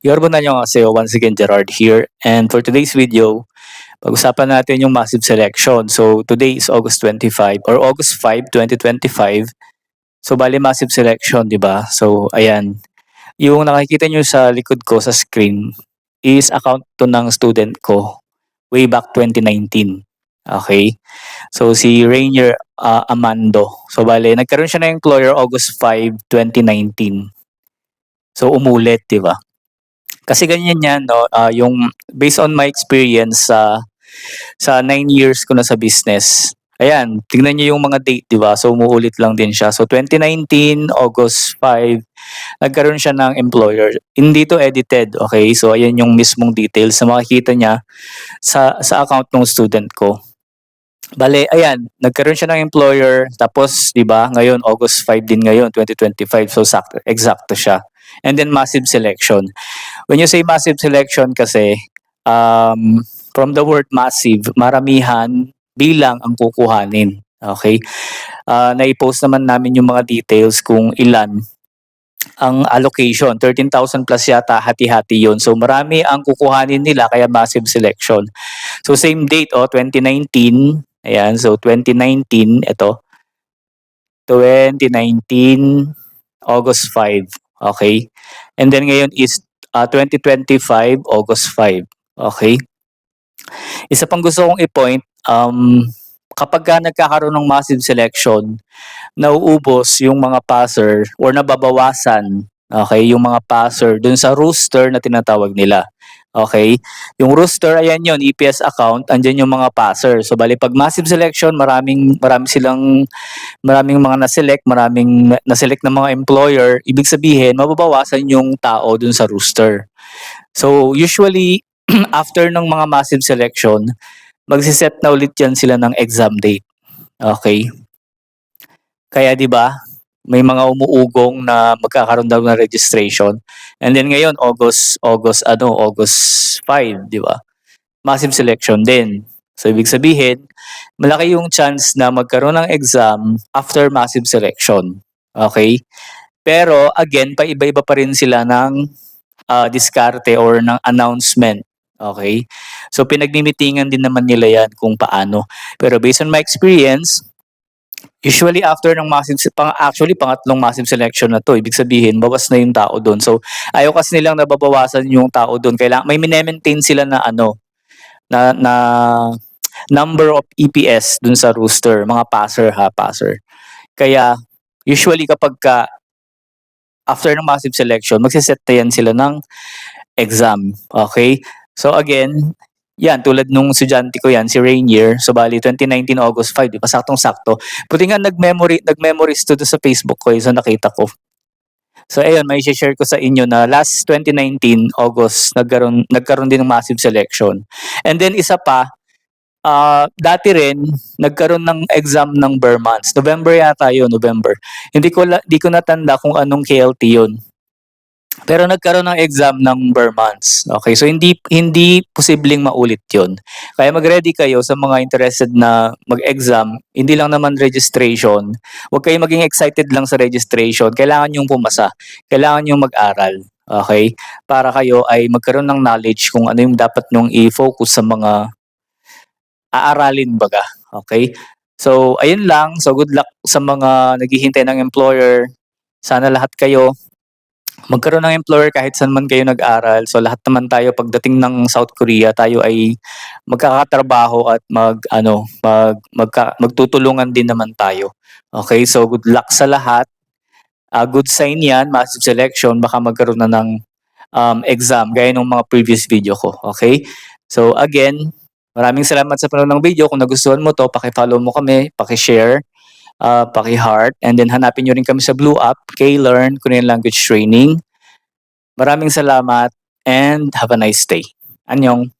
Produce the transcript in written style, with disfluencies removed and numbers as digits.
Yorbo annyeonghaseyo, once again Gerard here, and for today's video, pag-usapan natin yung massive selection. So today is August 25 or August 5, 2025. So bali massive selection, 'di ba? So ayan, yung nakikita niyo sa likod ko sa screen is account 'to ng student ko way back 2019. Okay? So si Rainier Amando. So bale nagkaroon siya ng employer August 5, 2019. So umulit, 'di ba? Kasi ganyan 'yan 'no, yung based on my experience sa 9 years ko na sa business. Ayan, tignan niyo yung mga date, 'di ba? So umuulit lang din siya. So 2019, August 5, nagkaroon siya ng employer. Hindi 'to edited, okay? So ayan yung mismong details na makikita niya sa account ng student ko. Bale, ayan, nagkaroon siya ng employer tapos 'di ba, ngayon August 5 din ngayon, 2025. So sakto, eksakto siya. And then massive selection. When you say massive selection kasi, from the word massive, maramihan, bilang ang kukuhanin. Okay? Nai-post naman namin yung mga details kung ilan ang allocation. 13,000 plus yata, hati-hati yun. So marami ang kukuhanin nila kaya massive selection. So same date, 2019. Ayan, so 2019, ito. 2019, August 5. Okay? And then ngayon is 2025, August 5. Okay? Isa pang gusto kong i-point, kapagka nagkakaroon ng massive selection, nauubos yung mga passer or nababawasan, okay, yung mga passer dun sa rooster na tinatawag nila. Okay? Yung rooster, ayan yun, EPS account, andyan yung mga passer. So bali pag massive selection, maraming mga na-select, maraming na-select na mga employer, ibig sabihin mababawasan yung tao dun sa rooster. So usually after ng mga massive selection, magse-set na ulit yan sila ng exam date. Okay? Kaya 'di ba, may mga umuugong na magkakaroon daw ng registration. And then ngayon August 5, 'di ba? Massive selection din. So ibig sabihin, malaki yung chance na magkaroon ng exam after massive selection. Okay? Pero again, paiba-iba pa rin sila ng diskarte or ng announcement. Okay? So pinagmi-meetingan din naman nila 'yan kung paano. Pero based on my experience, usually after ng actually pangatlong massive selection na 'to, ibig sabihin bawas na yung tao doon. So ayaw kasi nilang nababawasan yung tao doon. Kailangan may mine-maintain sila na na number of EPS dun sa rooster, mga passer. Kaya usually kapagka after ng massive selection, magse-set na yan sila ng exam. Okay? So again, yan, tulad nung estudyante ko yan, si Rainier. So bali, 2019 August 5, di ba? Saktong-sakto. Buti nga nag-memories to sa Facebook ko, so nakita ko. So ayun, may share ko sa inyo na last 2019 August, nagkaroon din ng massive selection. And then isa pa, dati rin, nagkaroon ng exam ng bare months. November yata yun, November. Hindi ko natanda kung anong KLT yun. Pero nagkaroon ng exam ng bare months. Okay, so hindi posibleng maulit 'yon. Kaya mag-ready kayo sa mga interested na mag-exam, hindi lang naman registration. Huwag kayong maging excited lang sa registration. Kailangan niyong pumasa. Kailangan niyong mag-aral. Okay? Para kayo ay magkaroon ng knowledge kung ano yung dapat niyong i-focus sa mga aaralin baga. Okay? So, ayun lang. So, good luck sa mga naghihintay ng employer. Sana lahat kayo magkaroon ng employer kahit saan man kayo nag-aral. So lahat naman tayo pagdating ng South Korea, tayo ay magkakatrabaho at magtutulungan din naman tayo. Okay, so good luck sa lahat. Good sign yan, massive selection, baka magkaroon na ng exam gaya ng mga previous video ko. Okay? So again, maraming salamat sa panonood ng video. Kung nagustuhan mo to, paki-follow mo kami, paki-share, paki-heart, and then hanapin nyo rin kami sa Blue App, K-Learn, Korean Language Training. Maraming salamat and have a nice day. Annyeong!